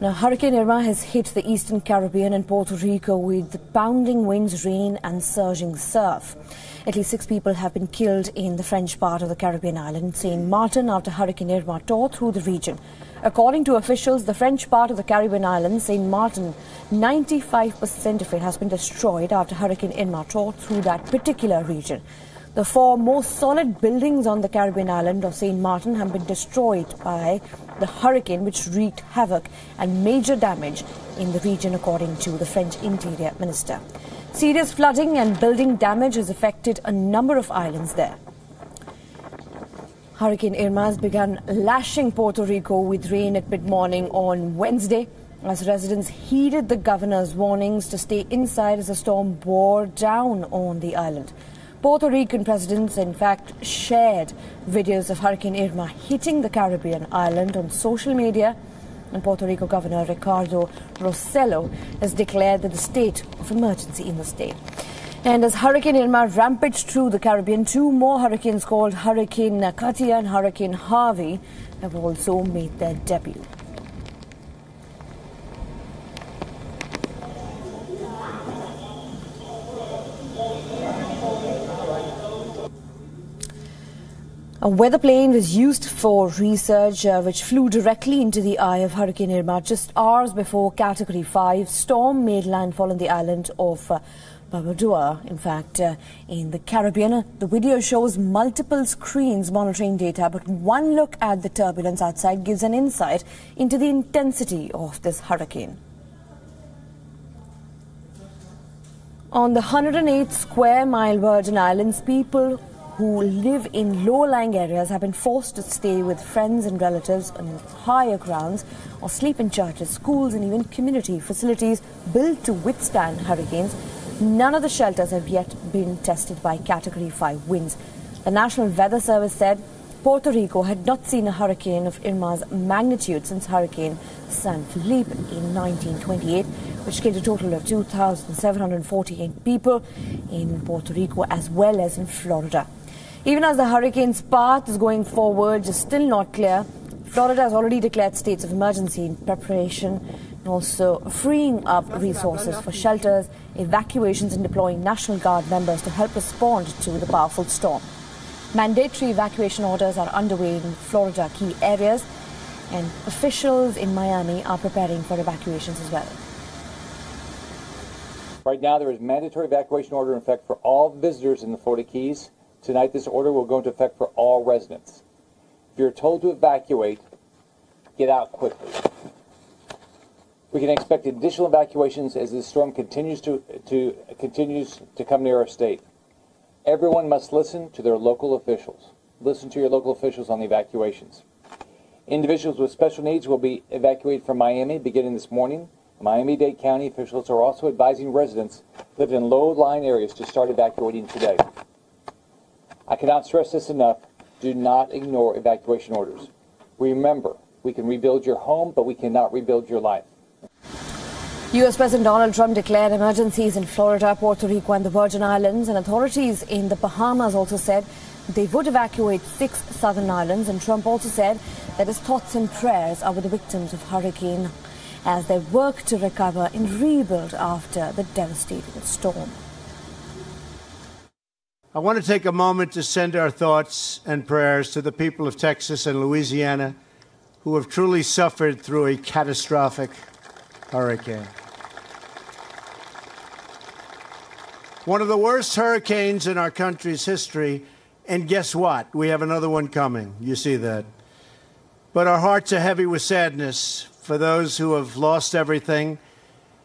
Now, Hurricane Irma has hit the eastern Caribbean and Puerto Rico with pounding winds, rain and surging surf. At least 6 people have been killed in the French part of the Caribbean island, St. Martin, after Hurricane Irma tore through the region. According to officials, the French part of the Caribbean island, St. Martin, 95% of it has been destroyed after Hurricane Irma tore through that particular region. The 4 most solid buildings on the Caribbean island of St. Martin have been destroyed by the hurricane, which wreaked havoc and major damage in the region, according to the French Interior Minister. Serious flooding and building damage has affected a number of islands there. Hurricane Irma has begun lashing Puerto Rico with rain at mid-morning on Wednesday, as residents heeded the governor's warnings to stay inside as the storm bore down on the island. Puerto Rican presidents, in fact, shared videos of Hurricane Irma hitting the Caribbean island on social media, and Puerto Rico Governor Ricardo Rossello has declared that the state of emergency in the state. And as Hurricane Irma rampaged through the Caribbean, 2 more hurricanes called Hurricane Katia and Hurricane Harvey have also made their debut. A weather plane was used for research which flew directly into the eye of Hurricane Irma just hours before Category 5 storm made landfall on the island of Barbadoa, in fact, in the Caribbean. The video shows multiple screens monitoring data, but one look at the turbulence outside gives an insight into the intensity of this hurricane. On the 108 square mile Virgin Islands, people who live in low-lying areas have been forced to stay with friends and relatives on higher grounds or sleep in churches, schools and even community facilities built to withstand hurricanes. None of the shelters have yet been tested by Category 5 winds. The National Weather Service said Puerto Rico had not seen a hurricane of Irma's magnitude since Hurricane San Felipe in 1928, which killed a total of 2,748 people in Puerto Rico as well as in Florida. Even as the hurricane's path is going forward is still not clear, Florida has already declared states of emergency in preparation and also freeing up resources for shelters, evacuations and deploying National Guard members to help respond to the powerful storm. Mandatory evacuation orders are underway in Florida key areas, and officials in Miami are preparing for evacuations as well. Right now there is mandatory evacuation order in effect for all visitors in the Florida Keys. Tonight, this order will go into effect for all residents. If you're told to evacuate, get out quickly. We can expect additional evacuations as the storm continues to come near our state. Everyone must listen to their local officials. Listen to your local officials on the evacuations. Individuals with special needs will be evacuated from Miami beginning this morning. Miami-Dade County officials are also advising residents living in low-lying areas to start evacuating today. I cannot stress this enough. Do not ignore evacuation orders. Remember, we can rebuild your home, but we cannot rebuild your life. U.S. President Donald Trump declared emergencies in Florida, Puerto Rico and the Virgin Islands, and authorities in the Bahamas also said they would evacuate 6 southern islands. And Trump also said that his thoughts and prayers are with the victims of hurricane as they work to recover and rebuild after the devastating storm. I want to take a moment to send our thoughts and prayers to the people of Texas and Louisiana who have truly suffered through a catastrophic hurricane. One of the worst hurricanes in our country's history, and guess what? We have another one coming. You see that. But our hearts are heavy with sadness for those who have lost everything